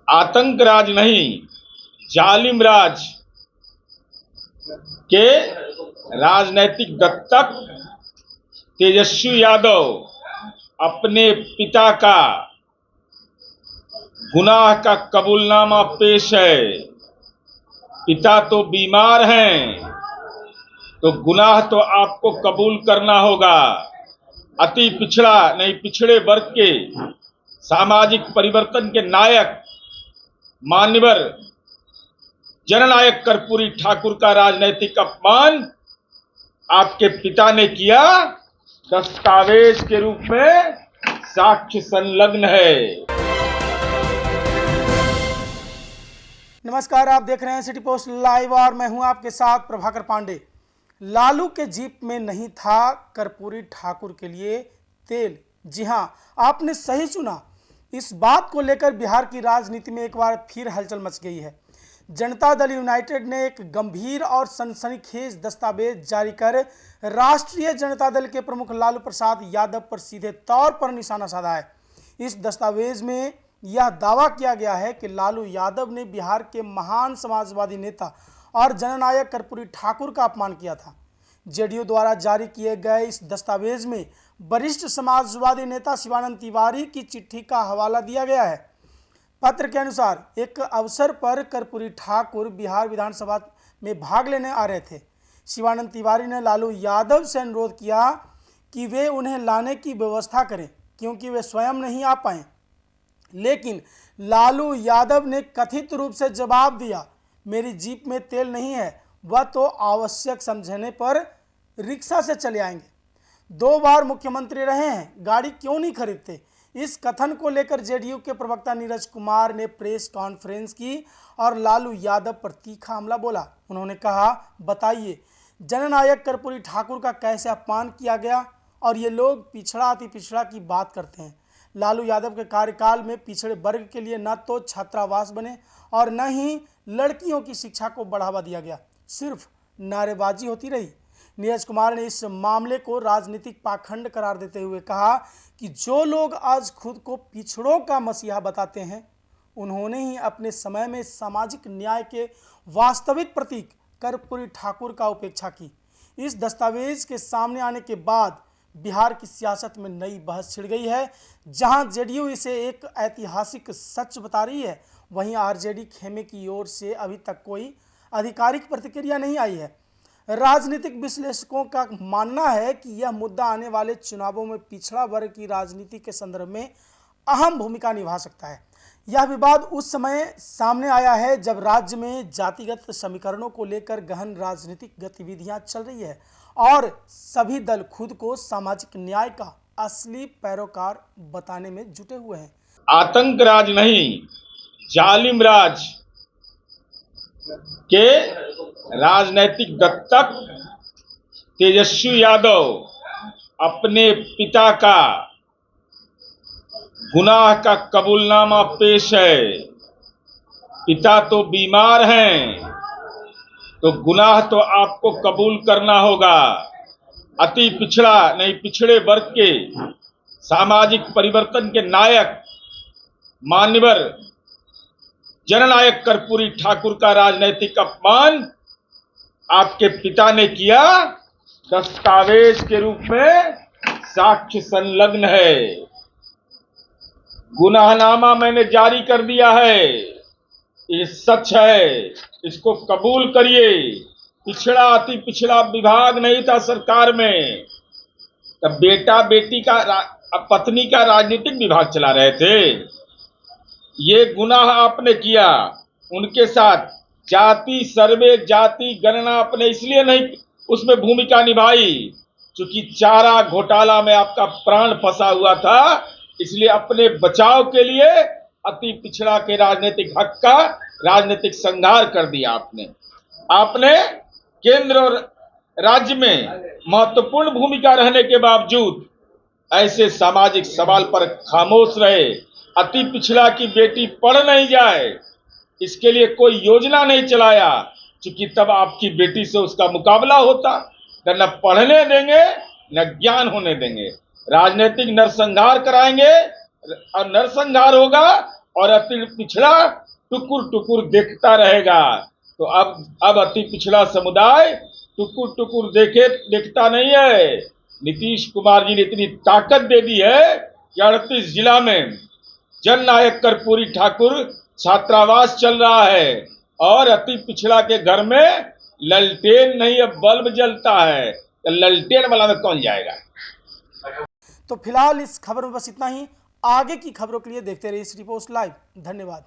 आतंक राज नहीं, जालिम राज के राजनैतिक दत्तक तेजस्वी यादव अपने पिता का गुनाह का कबूलनामा पेश है। पिता तो बीमार हैं, तो गुनाह तो आपको कबूल करना होगा। अति पिछड़ा नहीं, पिछड़े वर्ग के सामाजिक परिवर्तन के नायक मान्यवर जननायक कर्पूरी ठाकुर का राजनीतिक अपमान आपके पिता ने किया, दस्तावेज के रूप में साक्ष्य संलग्न है। नमस्कार, आप देख रहे हैं सिटी पोस्ट लाइव और मैं हूं आपके साथ प्रभाकर पांडे। लालू के जीप में नहीं था कर्पूरी ठाकुर के लिए तेल। जी हां, आपने सही सुना। इस बात को लेकर बिहार की राजनीति में एक बार फिर हलचल मच गई है। जनता दल यूनाइटेड ने एक गंभीर और सनसनीखेज दस्तावेज जारी कर राष्ट्रीय जनता दल के प्रमुख लालू प्रसाद यादव पर सीधे तौर पर निशाना साधा है। इस दस्तावेज में यह दावा किया गया है कि लालू यादव ने बिहार के महान समाजवादी नेता और जननायक कर्पूरी ठाकुर का अपमान किया था। जेडीयू द्वारा जारी किए गए इस दस्तावेज में वरिष्ठ समाजवादी नेता शिवानंद तिवारी की चिट्ठी का हवाला दिया गया है। पत्र के अनुसार एक अवसर पर कर्पूरी ठाकुर बिहार विधानसभा में भाग लेने आ रहे थे। शिवानंद तिवारी ने लालू यादव से अनुरोध किया कि वे उन्हें लाने की व्यवस्था करें क्योंकि वे स्वयं नहीं आ पाए, लेकिन लालू यादव ने कथित रूप से जवाब दिया, मेरी जीप में तेल नहीं है, वह तो आवश्यक समझने पर रिक्शा से चले आएंगे। 2 बार मुख्यमंत्री रहे हैं, गाड़ी क्यों नहीं खरीदते। इस कथन को लेकर जेडीयू के प्रवक्ता नीरज कुमार ने प्रेस कॉन्फ्रेंस की और लालू यादव पर तीखा हमला बोला। उन्होंने कहा, बताइए जननायक कर्पूरी ठाकुर का कैसे अपमान किया गया और ये लोग पिछड़ा अति पिछड़ा की बात करते हैं। लालू यादव के कार्यकाल में पिछड़े वर्ग के लिए न तो छात्रावास बने और न ही लड़कियों की शिक्षा को बढ़ावा दिया गया, सिर्फ नारेबाजी होती रही। नीरज कुमार ने इस मामले को राजनीतिक पाखंड करार देते हुए कहा कि जो लोग आज खुद को पिछड़ों का मसीहा बताते हैं, उन्होंने ही अपने समय में सामाजिक न्याय के वास्तविक प्रतीक कर्पूरी ठाकुर का उपेक्षा की। इस दस्तावेज के सामने आने के बाद बिहार की सियासत में नई बहस छिड़ गई है। जहां जेडीयू इसे एक ऐतिहासिक सच बता रही है, वहीं आरजेडी खेमे की ओर से अभी तक कोई आधिकारिक प्रतिक्रिया नहीं आई है। राजनीतिक विश्लेषकों का मानना है कि यह मुद्दा आने वाले चुनावों में पिछड़ा वर्ग की राजनीति के संदर्भ में अहम भूमिका निभा सकता है। यह विवाद उस समय सामने आया है जब राज्य में जातिगत समीकरणों को लेकर गहन राजनीतिक गतिविधियां चल रही है और सभी दल खुद को सामाजिक न्याय का असली पैरोकार बताने में जुटे हुए हैं। आतंक राज नहीं, जालिम राज के राजनैतिक दत्तक तेजस्वी यादव अपने पिता का गुनाह का कबूलनामा पेश है। पिता तो बीमार हैं, तो गुनाह तो आपको कबूल करना होगा। अति पिछड़ा नहीं, पिछड़े वर्ग के सामाजिक परिवर्तन के नायक मान्यवर जननायक कर्पूरी ठाकुर का राजनीतिक अपमान आपके पिता ने किया, दस्तावेज के रूप में साक्ष्य संलग्न है। गुनाहनामा मैंने जारी कर दिया है, ये सच है, इसको कबूल करिए। पिछड़ा अति पिछड़ा विभाग नहीं था सरकार में, तब बेटा बेटी का पत्नी का राजनीतिक विभाग चला रहे थे। ये गुनाह आपने किया उनके साथ। जाति सर्वे, जाति गणना आपने इसलिए नहीं उसमें भूमिका निभाई क्योंकि चारा घोटाला में आपका प्राण फंसा हुआ था, इसलिए अपने बचाव के लिए अति पिछड़ा के राजनीतिक हक का राजनीतिक संहार कर दिया। आपने केंद्र और राज्य में महत्वपूर्ण भूमिका रहने के बावजूद ऐसे सामाजिक सवाल पर खामोश रहे। अति पिछड़ा की बेटी पढ़ नहीं जाए, इसके लिए कोई योजना नहीं चलाया क्योंकि तब आपकी बेटी से उसका मुकाबला होता। न पढ़ने देंगे न ज्ञान होने देंगे, राजनीतिक नरसंहार कराएंगे और नरसंहार होगा और अति पिछड़ा टुकुर टुकुर देखता रहेगा। तो अब अति पिछड़ा समुदाय टुकुर टुकुर देखता नहीं है। नीतीश कुमार जी ने इतनी ताकत दे दी है कि 38 जिला में जननायक कर्पूरी ठाकुर छात्रावास चल रहा है और अति पिछड़ा के घर में ललटेन नहीं, अब बल्ब जलता है। तो ललटेन वाला में कौन जाएगा। तो फिलहाल इस खबर में बस इतना ही। आगे की खबरों के लिए देखते रहिए सिटी पोस्ट लाइव। धन्यवाद।